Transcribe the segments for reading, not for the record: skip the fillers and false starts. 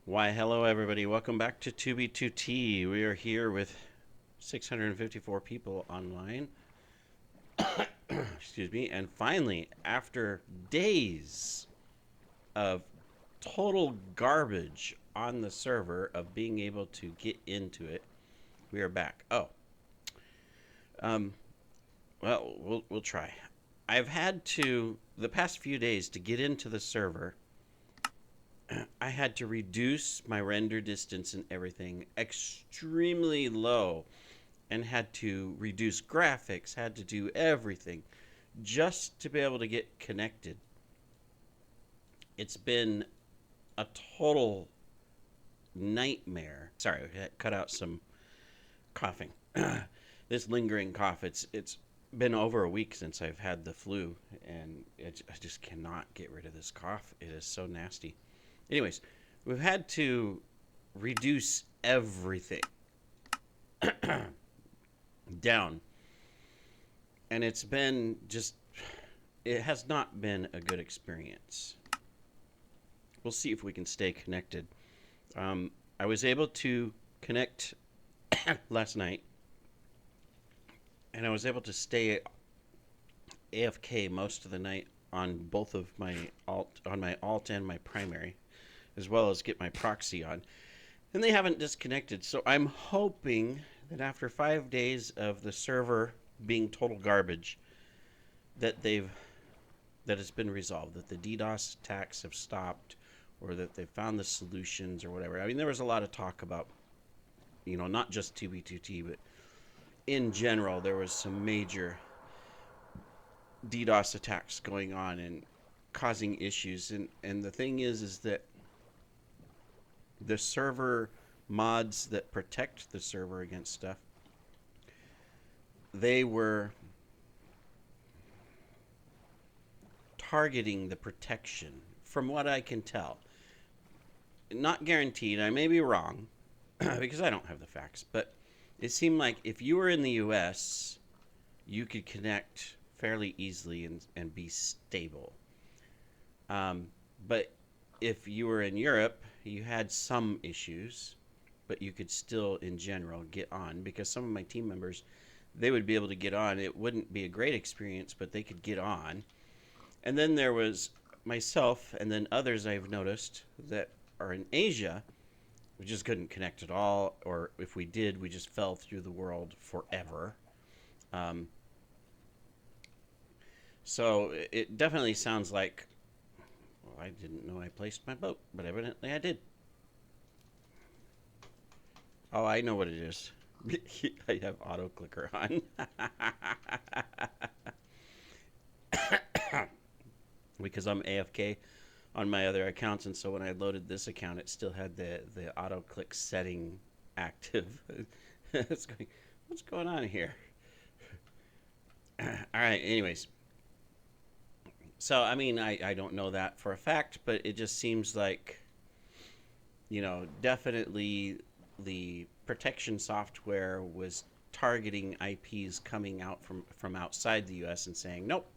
Why, hello everybody. Welcome back to 2B2T. We are here with 654 people online. Excuse me. And finally, after days of total garbage on the server of being able to get into it, we are back. Um, we'll try. I've had to the past few days to get into the server. I had to reduce my render distance and everything extremely low and had to reduce graphics, had to do everything just to be able to get connected. It's been a total nightmare. Sorry, I cut out some coughing. This lingering cough, it's been over a week since I've had the flu, and I just cannot get rid of this cough. It is so nasty. Anyways, we've had to reduce everything down, and it has not been a good experience. We'll see if we can stay connected. I was able to connect last night, and I was able to stay AFK most of the night on both of my alt and my primary, as well as get my proxy on. And they haven't disconnected, so I'm hoping that after 5 days of the server being total garbage, that it's been resolved, that the DDoS attacks have stopped, or that they've found the solutions or whatever. I mean, there was a lot of talk about, not just 2B2T, but in general, there was some major DDoS attacks going on and causing issues. And the thing is that the server mods that protect the server against stuff, they were targeting the protection, from what I can tell. Not guaranteed, I may be wrong, because I don't have the facts, but it seemed like if you were in the US, you could connect fairly easily and be stable. But if you were in Europe, you had some issues, but you could still, in general, get on, because some of my team members, they would be able to get on. It wouldn't be a great experience, but they could get on. And then there was myself, and then others I've noticed that are in Asia. We just couldn't connect at all, or if we did, we just fell through the world forever. Um, so it definitely sounds like, well, I didn't know I placed my boat, but evidently I did. Oh, I know what it is. I have auto clicker on. Because I'm AFK on my other accounts, and so when I loaded this account, it still had the auto click setting active. It's going, what's going on here? All right. Anyways, so I mean, I don't know that for a fact, but it just seems like, definitely the protection software was targeting IPs coming out from outside the US and saying nope,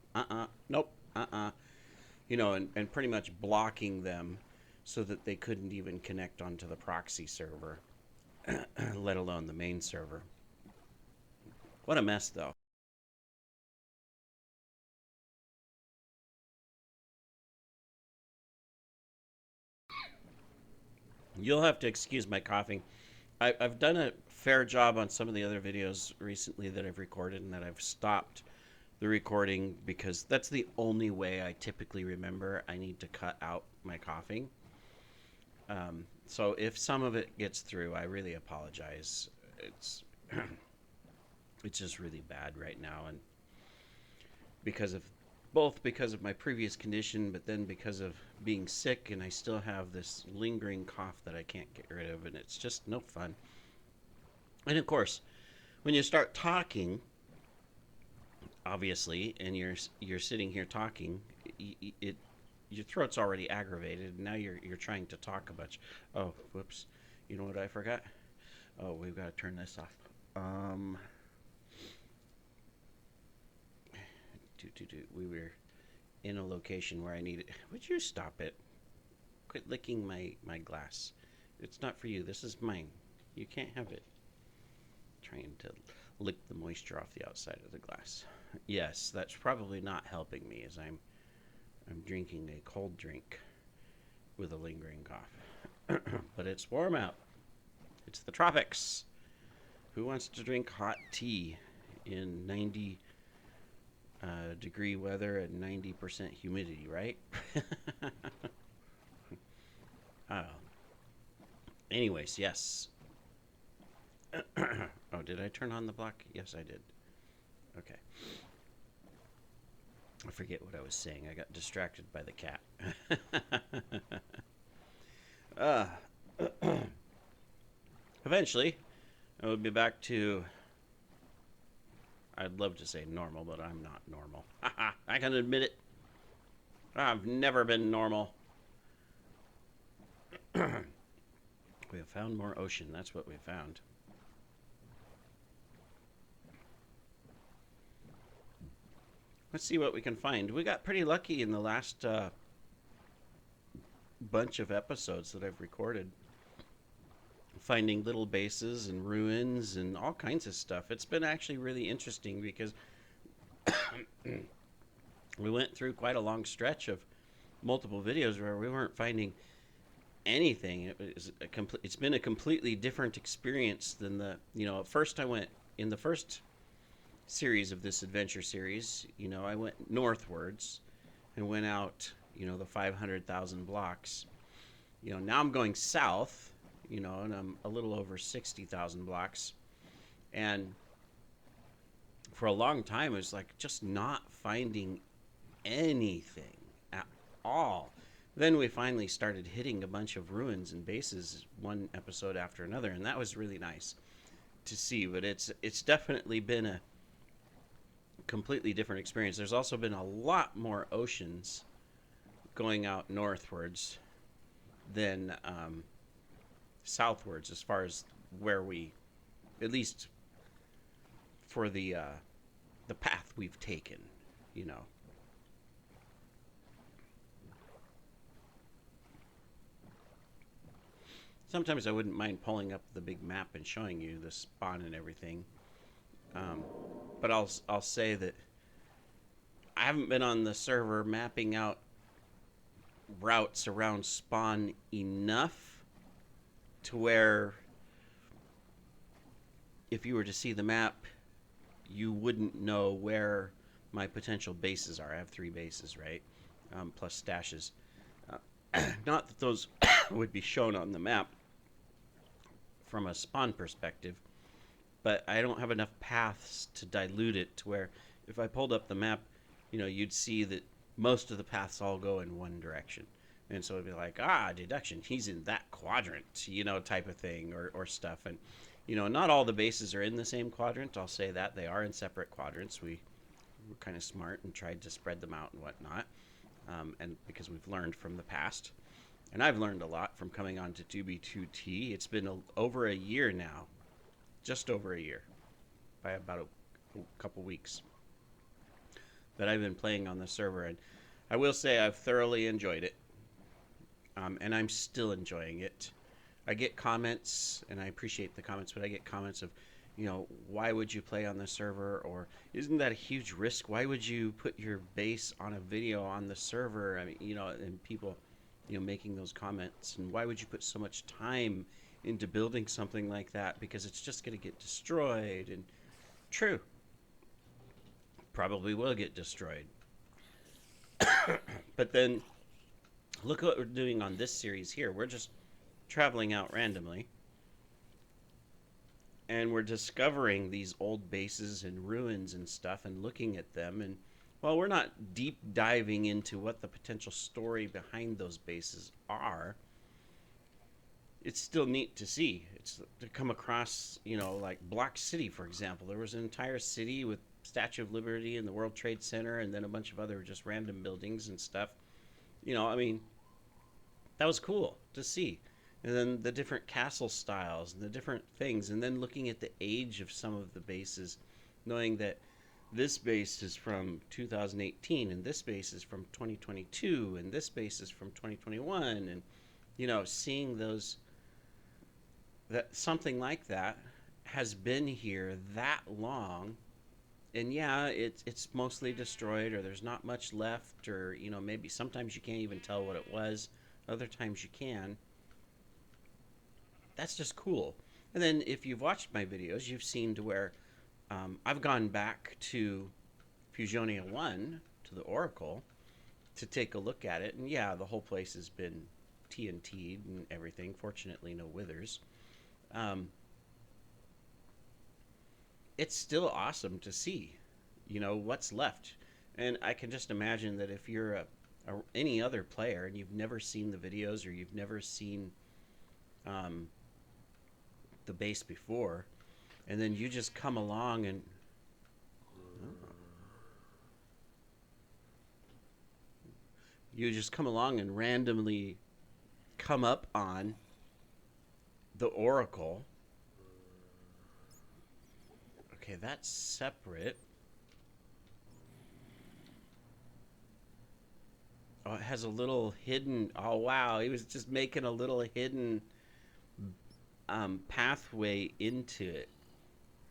nope, and pretty much blocking them so that they couldn't even connect onto the proxy server, let alone the main server. What a mess, though. You'll have to excuse my coughing. I've done a fair job on some of the other videos recently that I've recorded, and that I've stopped the recording because that's the only way I typically remember I need to cut out my coughing. So if some of it gets through, I really apologize. It's it's just really bad right now, and because of because of my previous condition, but then because of being sick, and I still have this lingering cough that I can't get rid of, and it's just no fun. And of course, when you start talking, obviously, and you're sitting here talking, it your throat's already aggravated, and now you're trying to talk a bunch. Oh, whoops! You know what I forgot? Oh, we've got to turn this off. We were in a location where I needed. Would you stop it? Quit licking my glass. It's not for you. This is mine. You can't have it. Trying to lick the moisture off the outside of the glass. Yes, that's probably not helping me as I'm drinking a cold drink with a lingering cough. But it's warm out. It's the tropics. Who wants to drink hot tea in 90 degree weather and 90% humidity, right? Oh. Anyways, yes. Oh, did I turn on the block? Yes, I did. Okay. I forget what I was saying. I got distracted by the cat. uh, Eventually, I will be back to, I'd love to say normal, but I'm not normal. I can admit it. I've never been normal. We have found more ocean. That's what we found. Let's see what we can find. We got pretty lucky in the last bunch of episodes that I've recorded, finding little bases and ruins and all kinds of stuff. It's been actually really interesting because we went through quite a long stretch of multiple videos where we weren't finding anything. It's been a completely different experience than at first I went in the first series of this adventure series, I went northwards and went out, the 500,000 blocks. Now I'm going south, and I'm a little over 60,000 blocks. And for a long time, it was like just not finding anything at all. Then we finally started hitting a bunch of ruins and bases one episode after another, and that was really nice to see. But it's definitely been a completely different experience. There's also been a lot more oceans going out northwards than southwards, as far as where we, at least for the path we've taken, Sometimes I wouldn't mind pulling up the big map and showing you the spawn and everything. But I'll say that I haven't been on the server mapping out routes around spawn enough to where if you were to see the map, you wouldn't know where my potential bases are. I have 3 bases, right? Plus stashes. Not that those would be shown on the map from a spawn perspective, but I don't have enough paths to dilute it to where if I pulled up the map, you'd see that most of the paths all go in one direction. And so it'd be like, deduction, he's in that quadrant, type of thing or stuff. And, not all the bases are in the same quadrant. I'll say that. They are in separate quadrants. We were kind of smart and tried to spread them out and whatnot. And because we've learned from the past. And I've learned a lot from coming on to 2B2T. It's been over a year now. Just over a year. By about a couple weeks. That I've been playing on the server. And I will say I've thoroughly enjoyed it. And I'm still enjoying it. I get comments, and I appreciate the comments, but I get comments of, why would you play on the server? Or isn't that a huge risk? Why would you put your base on a video on the server? I mean, and people, making those comments. And why would you put so much time into building something like that? Because it's just going to get destroyed. And true. Probably will get destroyed. But then, look what we're doing on this series here. We're just traveling out randomly. And we're discovering these old bases and ruins and stuff and looking at them. And while we're not deep diving into what the potential story behind those bases are, it's still neat to see. It's to come across, like Block City, for example. There was an entire city with Statue of Liberty and the World Trade Center and then a bunch of other just random buildings and stuff. That was cool to see. And then the different castle styles and the different things. And then looking at the age of some of the bases, knowing that this base is from 2018 and this base is from 2022 and this base is from 2021. And, seeing those that something like that has been here that long. And yeah, it's mostly destroyed, or there's not much left, or maybe sometimes you can't even tell what it was. Other times you can. That's just cool. And then if you've watched my videos, you've seen to where I've gone back to Fusionia 1, to the Oracle, to take a look at it. And yeah, the whole place has been TNT'd and everything. Fortunately, no withers. Um, it's still awesome to see, what's left. And I can just imagine that if you're any other player and you've never seen the videos, or you've never seen um, the base before, and then you just come along and randomly come up on the Oracle. Okay, that's separate. Oh, it has a little hidden. Oh wow, he was just making a little hidden pathway into it.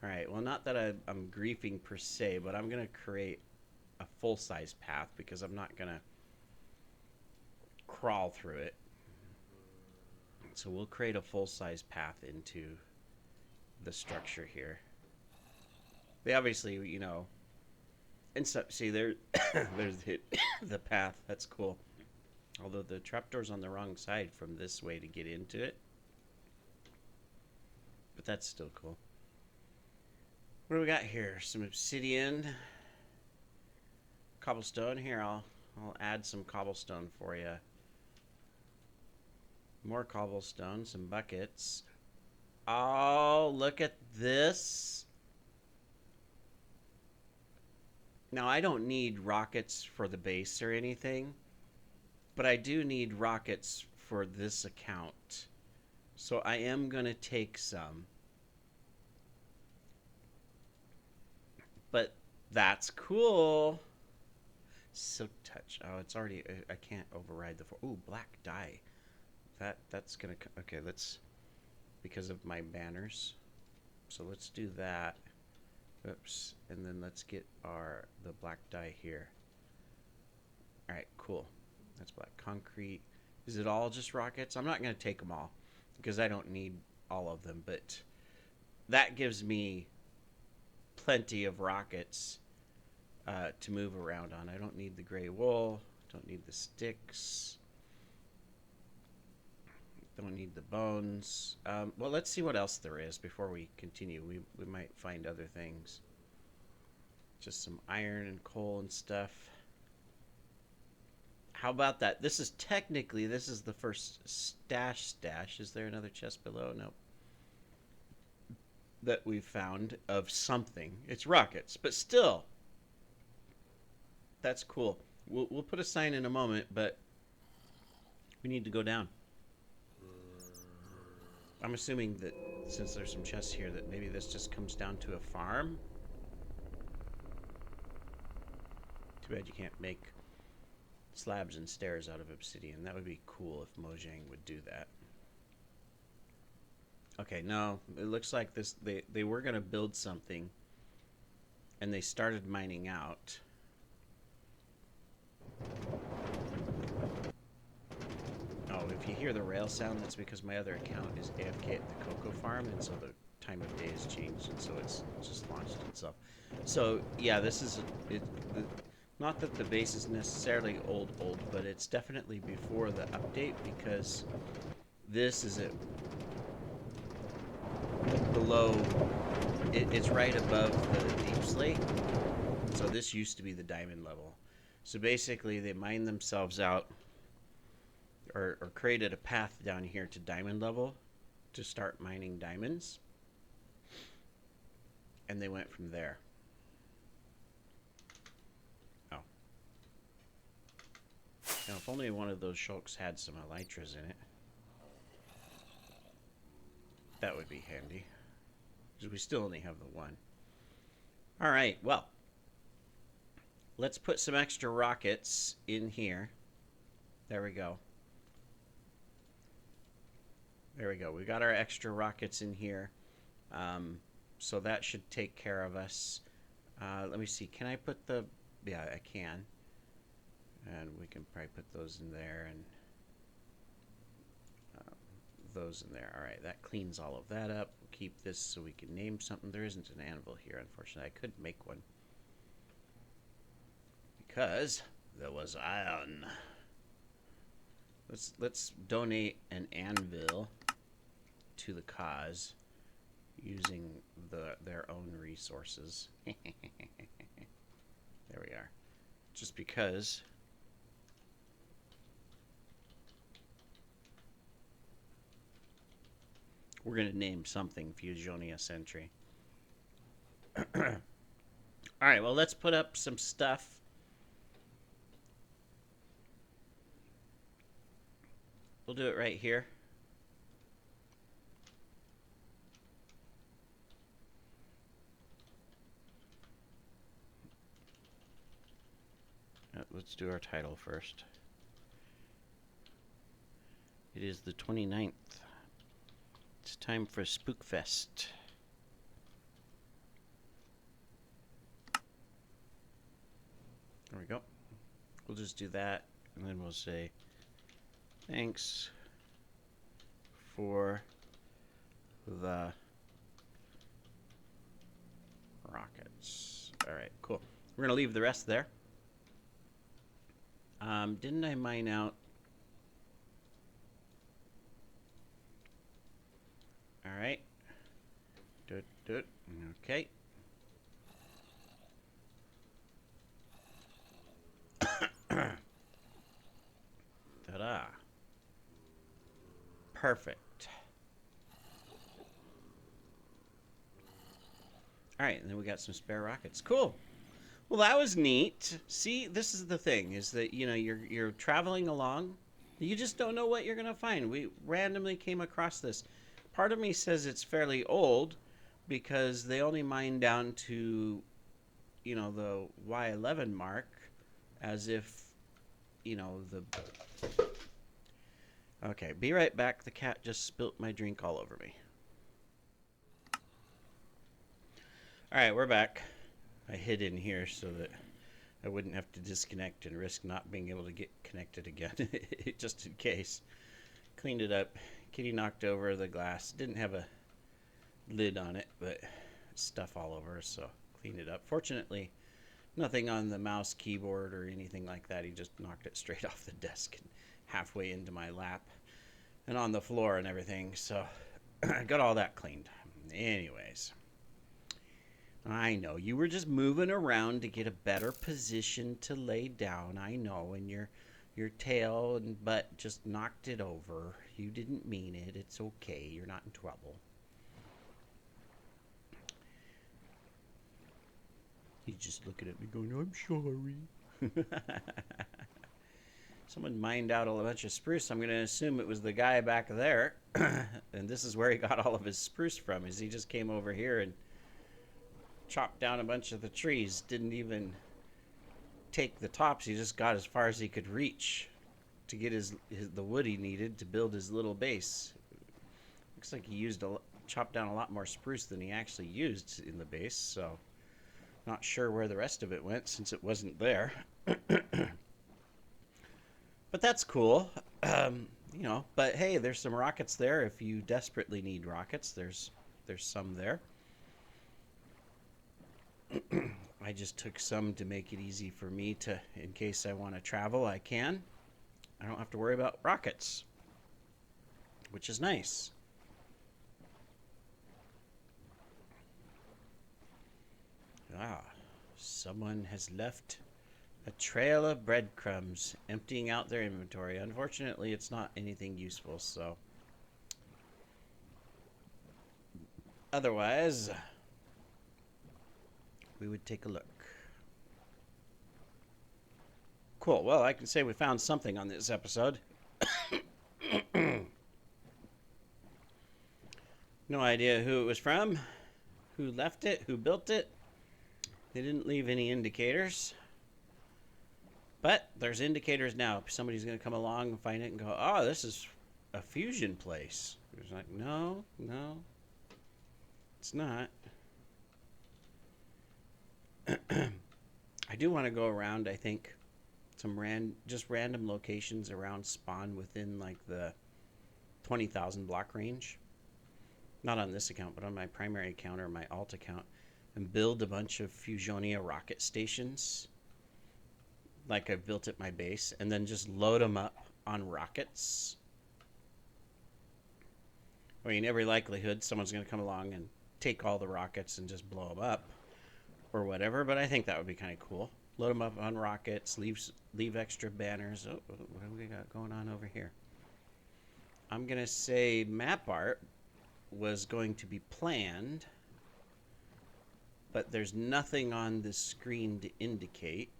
All right. Well, not that I'm griefing per se, but I'm gonna create a full-size path because I'm not gonna crawl through it. So we'll create a full-size path into the structure here. They obviously, and so see there, there's the path. That's cool. Although the trapdoor's on the wrong side from this way to get into it, but that's still cool. What do we got here? Some obsidian, cobblestone. Here, I'll add some cobblestone for you. More cobblestone, some buckets. Oh, look at this. Now, I don't need rockets for the base or anything, but I do need rockets for this account. So I am going to take some. But that's cool. Silk touch. Oh, it's already, I can't override the, ooh, black dye. That's going to, okay, let's, because of my banners. So let's do that. Oops. And then let's get the black dye here. All right, cool. That's black concrete. Is it all just rockets? I'm not going to take them all because I don't need all of them, but that gives me plenty of rockets to move around on. I don't need the gray wool. Don't need the sticks. Don't need the bones. Well, let's see what else there is before we continue. We might find other things. Just some iron and coal and stuff. How about that? This is the first stash. Is there another chest below? Nope. That we've found of something. It's rockets, but still. That's cool. We'll put a sign in a moment, but we need to go down. I'm assuming that since there's some chests here that maybe this just comes down to a farm. Too bad you can't make slabs and stairs out of obsidian. That would be cool if Mojang would do that. Okay, no, it looks like this they were going to build something and they started mining out. Oh, if you hear the rail sound, that's because my other account is AFK at the cocoa farm, and so the time of day has changed, and so it's just launched itself. So yeah, this is not that the base is necessarily old, but it's definitely before the update because this is below. It's right above the deep slate. So this used to be the diamond level. So basically, they mined themselves out. Or created a path down here to diamond level to start mining diamonds. And they went from there. Oh. Now, if only one of those shulks had some elytras in it. That would be handy. Because we still only have the one. Alright, well. Let's put some extra rockets in here. There we go. There we go. We got our extra rockets in here. So that should take care of us. Let me see. Can I put the... Yeah, I can. And we can probably put those in there and those in there. All right, that cleans all of that up. We'll keep this so we can name something. There isn't an anvil here, unfortunately. I could make one because there was iron. Let's donate an anvil to the cause using their own resources. There we are. Just because we're going to name something Fusionia Sentry. All right, well, let's put up some stuff. We'll do it right here. Let's do our title first. It is the 29th. It's time for Spookfest. There we go. We'll just do that, and then we'll say, thanks for the rockets. All right, cool. We're going to leave the rest there. Didn't I mine out? All right. Okay. Ta-da. Perfect. All right, and then we got some spare rockets. Cool. Well, that was neat. See, this is the thing, is that, you know, you're traveling along. You just don't know what you're going to find. We randomly came across this. Part of me says it's fairly old because they only mine down to, you know, the Y11 mark, as if, you know, the... Okay, be right back. The cat just spilt my drink all over me. All right, we're back. I hid in here so that I wouldn't have to disconnect and risk not being able to get connected again, just in case. Cleaned it up. Kitty knocked over the glass. Didn't have a lid on it, but stuff all over, so cleaned it up. Fortunately, nothing on the mouse, keyboard, or anything like that. He just knocked it straight off the desk and halfway into my lap and on the floor and everything, so I got all that cleaned. Anyways, I know you were just moving around to get a better position to lay down. I know, and your tail and butt just knocked it over. You didn't mean it. It's okay. You're not in trouble. He's just looking at me going, I'm sorry. Someone mined out a bunch of spruce. I'm going to assume it was the guy back there. And this is where he got all of his spruce from, is he just came over here and chopped down a bunch of the trees. Didn't even take the tops. He just got as far as he could reach to get the wood he needed to build his little base. Looks like he chopped down a lot more spruce than he actually used in the base, so not sure where the rest of it went since it wasn't there. But that's cool. You know, but hey, there's some rockets there if you desperately need rockets. There's some there. I just took some to make it easy for me to, in case I want to travel, I can. I don't have to worry about rockets, which is nice. Ah, someone has left a trail of breadcrumbs, emptying out their inventory. Unfortunately, it's not anything useful, so otherwise we would take a look. Cool. Well, I can say we found something on this episode. No idea who it was from, who left it, who built it. They didn't leave any indicators. But there's indicators now. Somebody's going to come along and find it and go, oh, this is a fusion place. It was like, no, no, it's not. I do want to go around, I think, some just random locations around spawn within like the 20,000 block range. Not on this account, but on my primary account or my alt account, and build a bunch of Fusionia rocket stations like I've built at my base, and then just load them up on rockets. I mean, every likelihood someone's going to come along and take all the rockets and just blow them up or whatever, but I think that would be kind of cool. Load them up on rockets, leave extra banners. Oh, what do we got going on over here? I'm going to say map art was going to be planned, but there's nothing on the screen to indicate.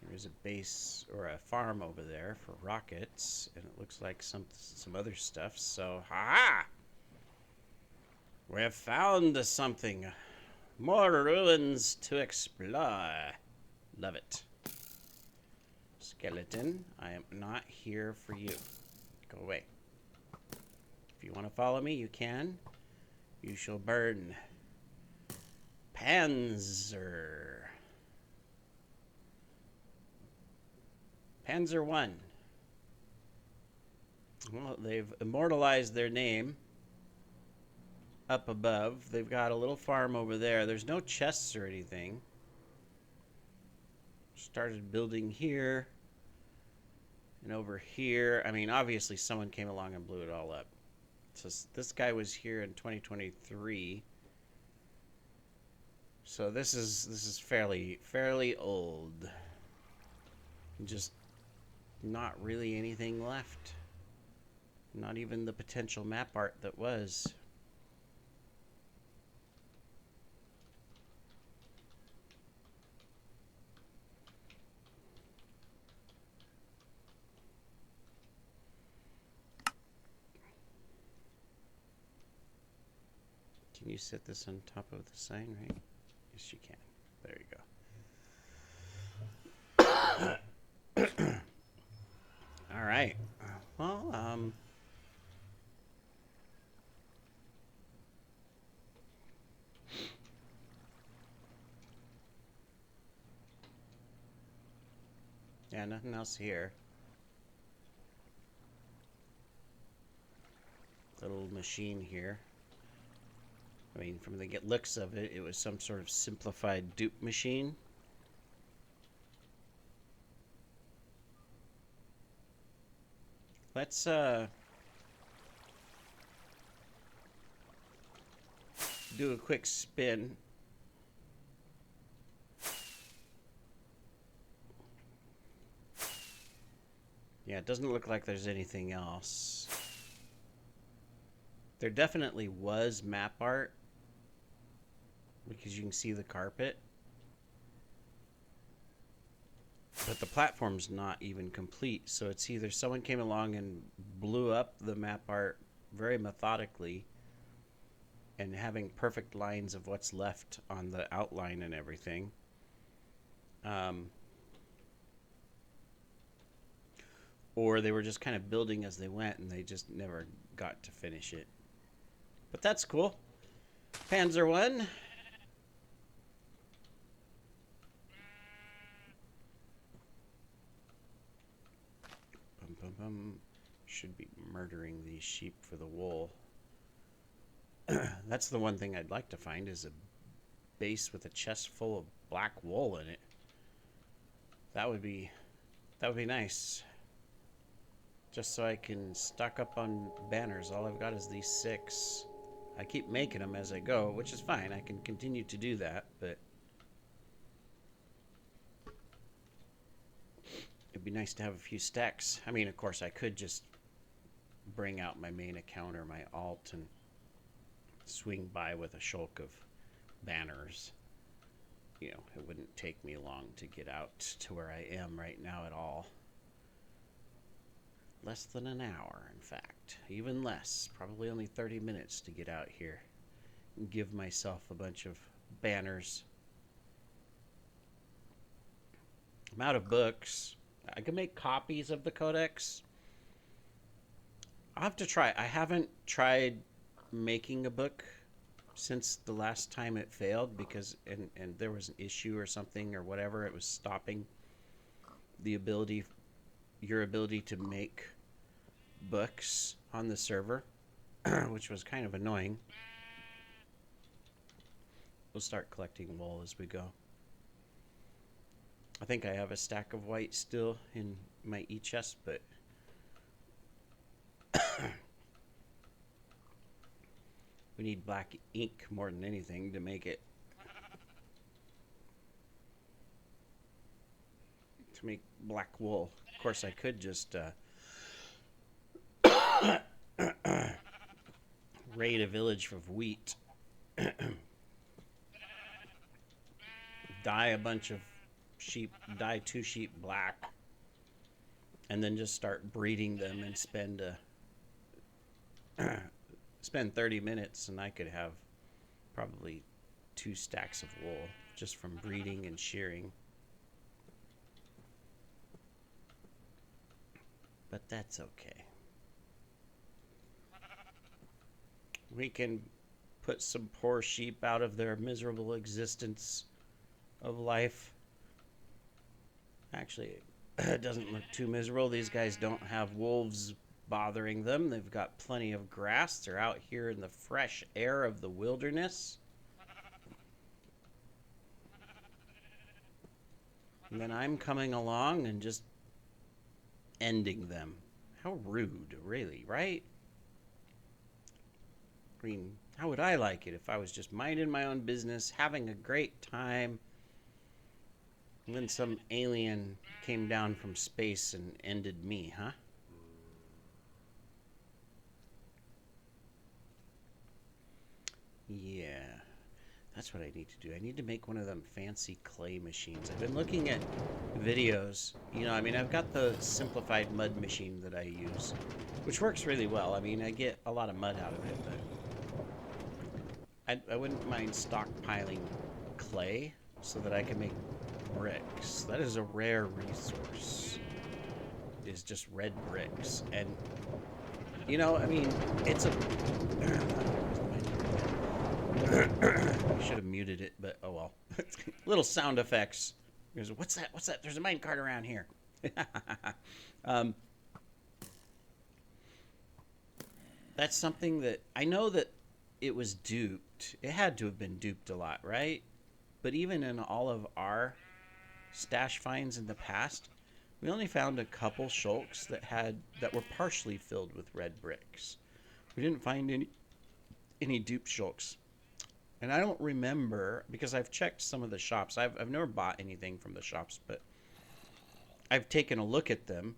There's a base or a farm over there for rockets, and it looks like some other stuff. So, ha! We have found something. More ruins to explore. Love it. Skeleton, I am not here for you. Go away. If you want to follow me, you can. You shall burn. Panzer. Panzer 1. Well, they've immortalized their name up above. They've got a little farm over there. There's no chests or anything. Started building here and over here. I mean, obviously someone came along and blew it all up. So this guy was here in 2023. So this is fairly old. Just not really anything left. Not even the potential map art that was. Can you set this on top of the sign, right? Yes, you can. There you go. All right. Well, yeah, nothing else here. Little machine here. I mean, from the looks of it, it was some sort of simplified dupe machine. Let's do a quick spin. Yeah, it doesn't look like there's anything else. There definitely was map art, because you can see the carpet. But the platform's not even complete, so it's either someone came along and blew up the map art very methodically and having perfect lines of what's left on the outline and everything. Or they were just kind of building as they went and they just never got to finish it. But that's cool. Panzer 1. Should be murdering these sheep for the wool. That's the one thing I'd like to find, is a base with a chest full of black wool in it. That would be nice. Just so I can stock up on banners. All I've got is these 6. I keep making them as I go, which is fine. I can continue to do that, but it'd be nice to have a few stacks. I mean, of course, I could just bring out my main account or my alt and swing by with a shulk of banners. You know, it wouldn't take me long to get out to where I am right now at all. Less than an hour, in fact. Even less. Probably only 30 minutes to get out here and give myself a bunch of banners. I'm out of books. I can make copies of the codex. I'll have to try. I haven't tried making a book since the last time it failed because and there was an issue or something or whatever. It was stopping the ability, your ability to make books on the server, which was kind of annoying. We'll start collecting wool as we go. I think I have a stack of white still in my e-chest, but we need black ink more than anything to make it. To make black wool. Of course, I could just raid a village of wheat, dye a bunch of sheep, dye 2 sheep black, and then just start breeding them and spend 30 minutes and I could have probably 2 stacks of wool just from breeding and shearing. But that's okay. We can put some poor sheep out of their miserable existence of life. Actually, it doesn't look too miserable. These guys don't have wolves bothering them. They've got plenty of grass. They're out here in the fresh air of the wilderness. And then I'm coming along and just ending them. How rude, really, right? I mean, how would I like it if I was just minding my own business, having a great time, and then some alien came down from space and ended me, huh? Yeah, that's what I need to do. I need to make one of them fancy clay machines. I've been looking at videos. You know, I mean, I've got the simplified mud machine that I use, which works really well. I mean, I get a lot of mud out of it, but I wouldn't mind stockpiling clay so that I can make bricks. That is a rare resource, is just red bricks. And, you know, I mean, it's a... I should have muted it, but oh well. Little sound effects. Goes, what's that? What's that? There's a minecart around here. That's something that I know that it was duped. It had to have been duped a lot, right? But even in all of our stash finds in the past, we only found a couple shulks that were partially filled with red bricks. We didn't find any dupe shulks. And I don't remember, because I've checked some of the shops. I've never bought anything from the shops, but I've taken a look at them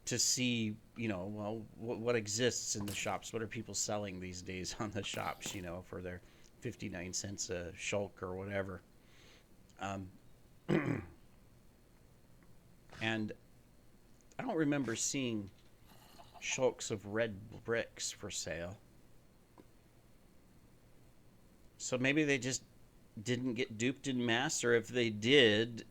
to see, you know, well, what exists in the shops. What are people selling these days on the shops, you know, for their 59 cents a shulk or whatever. And I don't remember seeing shulks of red bricks for sale. So maybe they just didn't get duped in mass, or if they did,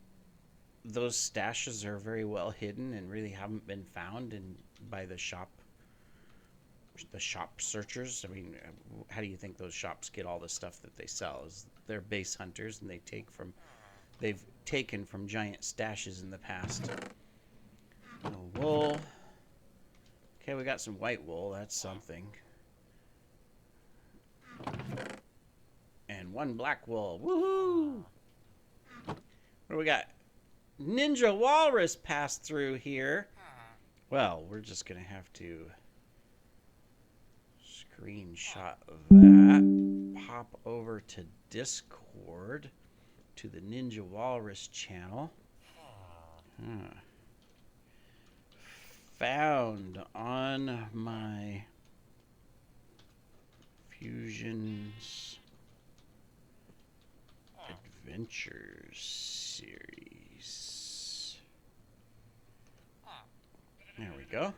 those stashes are very well hidden and really haven't been found by the shop searchers. I mean, how do you think those shops get all the stuff that they sell? They're base hunters, and they've taken from giant stashes in the past. No wool. Okay, we got some white wool. That's something. And 1 black wool. Woohoo! What do we got? Ninja Walrus passed through here. Well, we're just going to have to screenshot that. Pop over to Discord to the Ninja Walrus channel. Found on my Fusions Adventures series. There we go.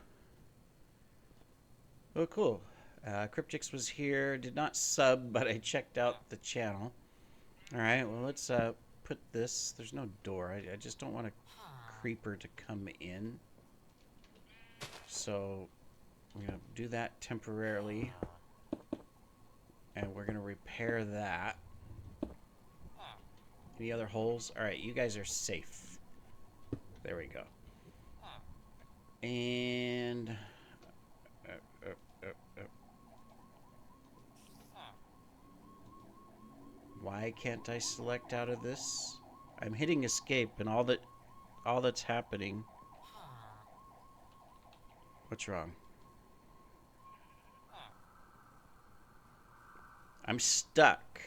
Oh, cool. Cryptix was here. Did not sub, but I checked out the channel. All right, well, let's put this. There's no door. I just don't want a creeper to come in. So we're going to do that temporarily. And we're going to repair that. Any other holes? All right, you guys are safe. There we go. And why can't I select out of this? I'm hitting escape, and all that's happening. What's wrong? I'm stuck.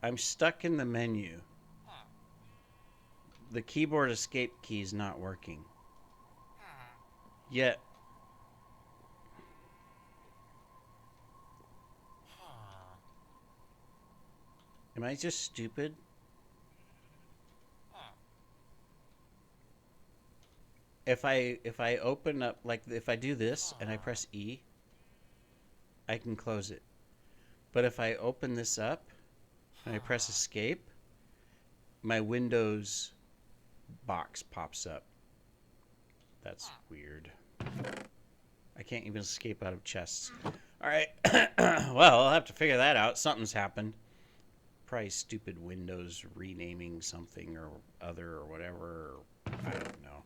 I'm stuck in the menu. The keyboard escape key is not working. Yet am I just stupid? If I open up, like if I do this and I press E, I can close it. But if I open this up and I press escape, my Windows box pops up. That's weird. I can't even escape out of chests. All right. Well, I'll have to figure that out. Something's happened. Probably stupid Windows renaming something or other or whatever. I don't know.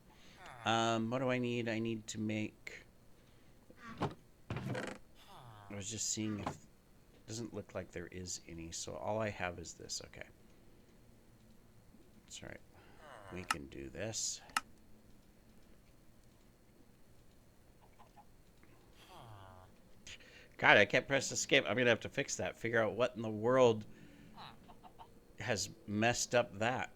What do I need? I need to make... I was just seeing if... It doesn't look like there is any, so all I have is this. Okay. That's right. We can do this. God, I can't press escape. I'm going to have to fix that. Figure out what in the world has messed up that.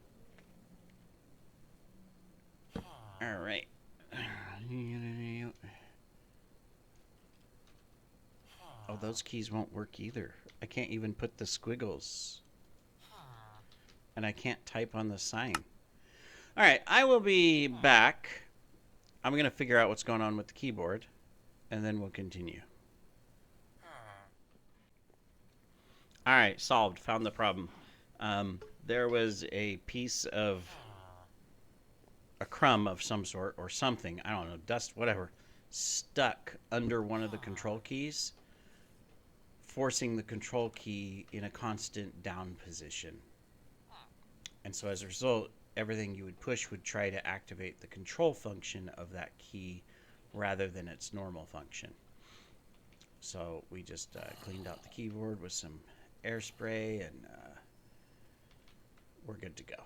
All right. Oh, those keys won't work either. I can't even put the squiggles. And I can't type on the sign. All right, I will be back. I'm going to figure out what's going on with the keyboard, and then we'll continue. All right, solved. Found the problem. There was a piece of a crumb of some sort or something, I don't know, dust, whatever, stuck under one of the control keys, forcing the control key in a constant down position. And so as a result, everything you would push would try to activate the control function of that key rather than its normal function. So we just cleaned out the keyboard with some air spray, and we're good to go.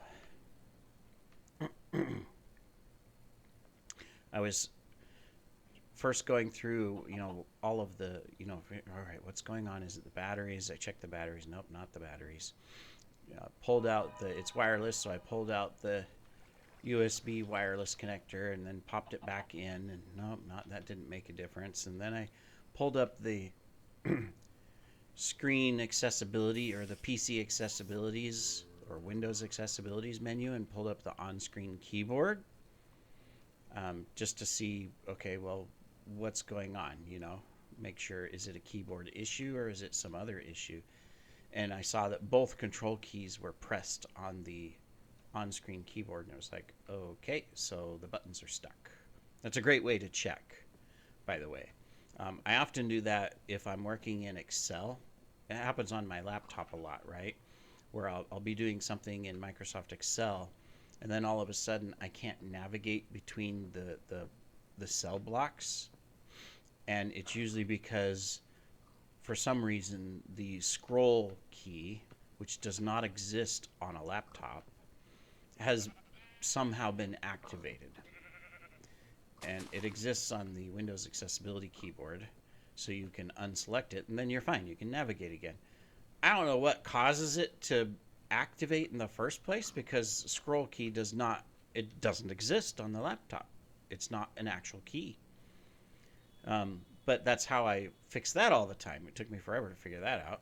I was first going through, all of the, all right, what's going on? Is it the batteries? I checked the batteries. Nope, not the batteries. Pulled out it's wireless, so I pulled out the USB wireless connector and then popped it back in, and nope, that didn't make a difference. And then I pulled up the screen accessibility, or the PC accessibilities or Windows accessibilities menu, and pulled up the on-screen keyboard, just to see, okay, well, what's going on, make sure, is it a keyboard issue or is it some other issue? And I saw that both control keys were pressed on the on-screen keyboard, and I was like, okay, so the buttons are stuck. That's a great way to check, by the way. I often do that if I'm working in Excel. It happens on my laptop a lot, right? Where I'll be doing something in Microsoft Excel, and then all of a sudden I can't navigate between the cell blocks. And it's usually because, for some reason, the scroll key, which does not exist on a laptop, has somehow been activated. And it exists on the Windows accessibility keyboard, so you can unselect it, and then you're fine. You can navigate again. I don't know what causes it to activate in the first place, because scroll key doesn't exist on the laptop. It's not an actual key. But that's how I fix that all the time. It took me forever to figure that out.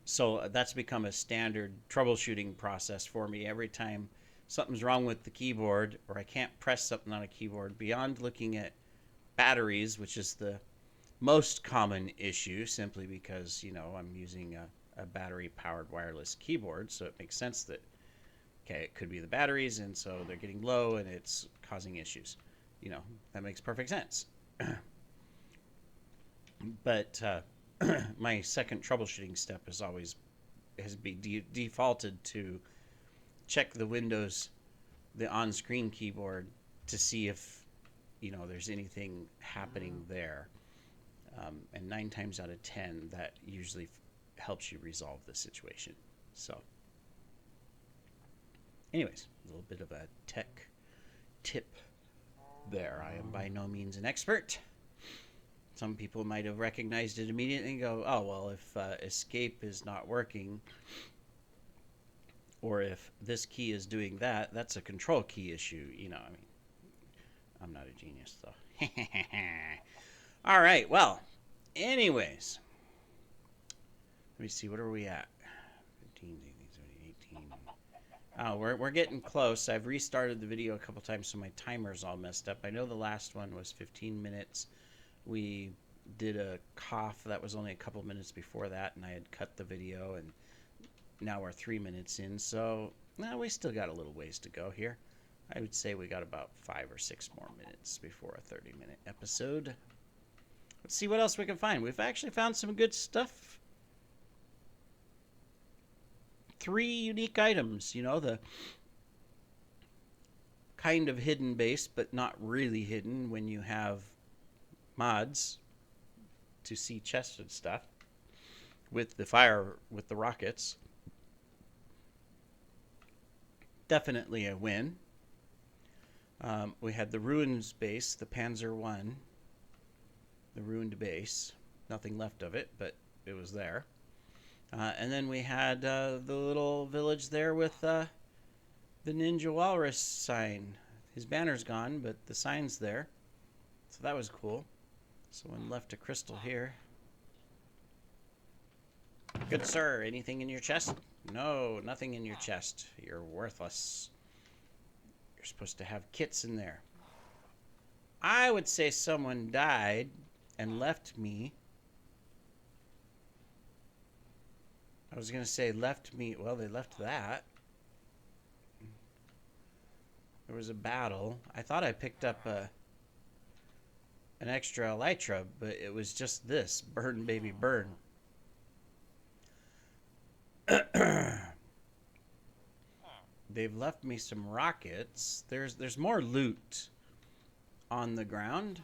So that's become a standard troubleshooting process for me. Every time something's wrong with the keyboard, or I can't press something on a keyboard, beyond looking at batteries, which is the most common issue, simply because, I'm using a battery-powered wireless keyboard, so it makes sense that, okay, it could be the batteries, and so they're getting low and it's causing issues. You know, that makes perfect sense. But my second troubleshooting step has been defaulted to check the Windows, the on-screen keyboard, to see if, you know, there's anything happening there. And 9 times out of 10, that usually helps you resolve the situation. So, anyways, a little bit of a tech tip there. I am by no means an expert. Some people might have recognized it immediately and go, oh, well, if escape is not working, or if this key is doing that, that's a control key issue. You know, I mean, I'm not a genius, though. All right, well, anyways. Let me see, what are we at? 15, 18. Oh, we're getting close. I've restarted the video a couple times, so my timer's all messed up. I know the last one was 15 minutes. We did a cough that was only a couple minutes before that, and I had cut the video, and now we're 3 minutes in, so we still got a little ways to go here. I would say we got about 5 or 6 more minutes before a 30-minute episode. Let's see what else we can find. We've actually found some good stuff. 3 unique items, you know, the kind of hidden base, but not really hidden when you have mods to see chests and stuff with the rockets. Definitely a win. We had the ruins base, the Panzer I, the ruined base. Nothing left of it, but it was there. And then we had the little village there with the Ninja Walrus sign. His banner's gone, but the sign's there. So that was cool. Someone left a crystal here. Good sir, anything in your chest? No, nothing in your chest. You're worthless. You're supposed to have kits in there. I would say someone died and left me. I was going to say left me. Well, they left that. There was a battle. I thought I picked up an extra elytra, but it was just this. Burn, baby, burn. They've left me some rockets. There's more loot on the ground.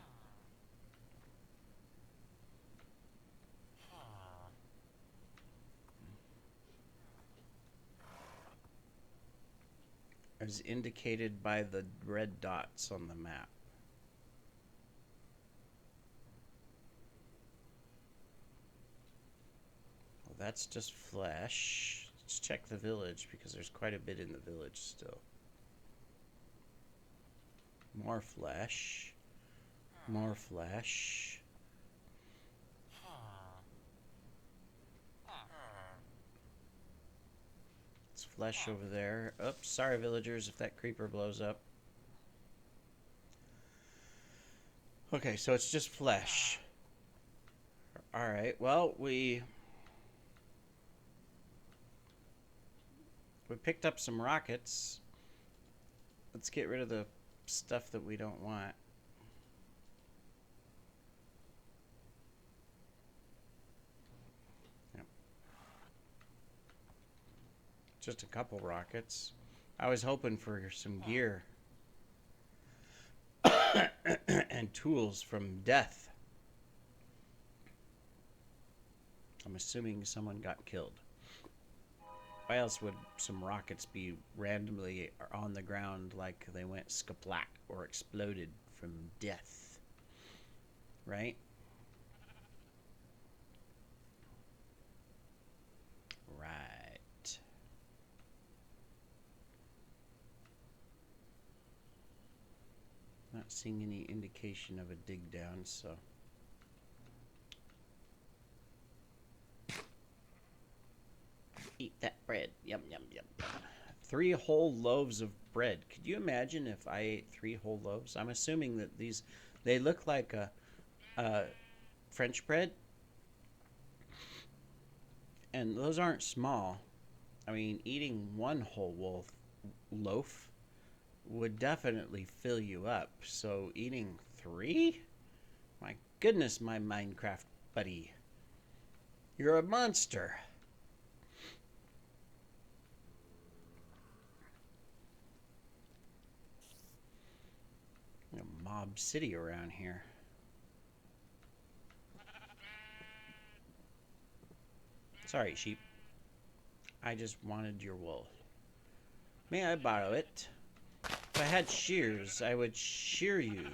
As indicated by the red dots on the map. Well, that's just flesh. Let's check the village because there's quite a bit in the village still. More flesh. More flesh. It's flesh over there. Oops, sorry villagers if that creeper blows up. Okay, so it's just flesh. Alright, well, we picked up some rockets. Let's get rid of the stuff that we don't want. Yep. Just a couple rockets. I was hoping for some gear and tools from death. I'm assuming someone got killed. Why else would some rockets be randomly on the ground like they went skaplat or exploded from death? Right? Right. Not seeing any indication of a dig down, so... Eat that bread. Yum, yum, yum. 3 whole loaves of bread. Could you imagine if I ate 3 whole loaves? I'm assuming that they look like a French bread. And those aren't small. I mean, eating one whole loaf would definitely fill you up. So eating 3? My goodness, my Minecraft buddy. You're a monster. A mob city around here. Sorry, sheep. I just wanted your wool. May I borrow it? If I had shears, I would shear you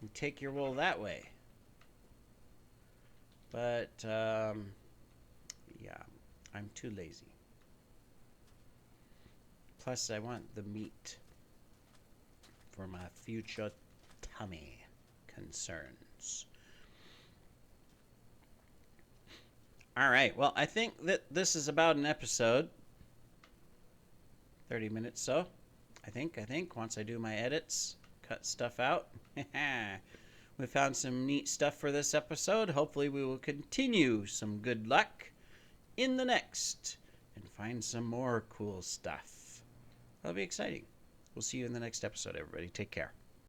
and take your wool that way. But, yeah, I'm too lazy. Plus, I want the meat for my future tummy concerns. All right, well, I think that this is about an episode. 30 minutes so. I think, once I do my edits, cut stuff out. We found some neat stuff for this episode. Hopefully we will continue some good luck in the next and find some more cool stuff. That'll be exciting. We'll see you in the next episode, everybody. Take care.